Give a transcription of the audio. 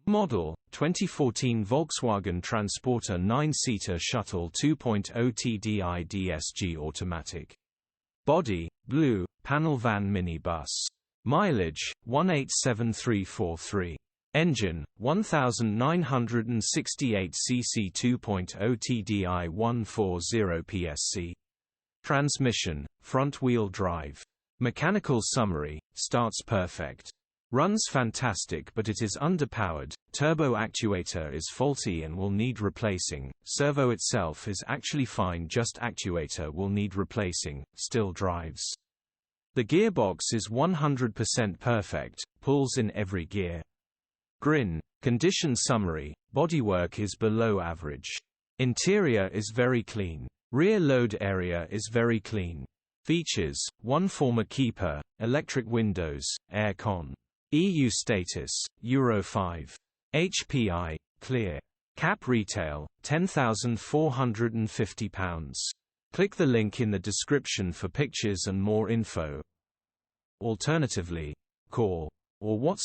Model, 2014 Volkswagen Transporter 9-seater shuttle 2.0 TDI DSG automatic. Body, blue, panel van minibus. Mileage, 187343. Engine, 1968 cc 2.0 TDI 140 PS. Transmission, front-wheel drive. Mechanical summary, starts perfect. Runs fantastic but it is underpowered, turbo actuator is faulty and will need replacing, servo itself is actually fine, just actuator will need replacing, still drives. The gearbox is 100% perfect, pulls in every gear. Grin. Condition summary, bodywork is below average. Interior is very clean. Rear load area is very clean. Features, 1 former keeper, electric windows, air con. EU status, Euro 5. HPI, clear. Cap retail, £10,450. Click the link in the description for pictures and more info. Alternatively, call or WhatsApp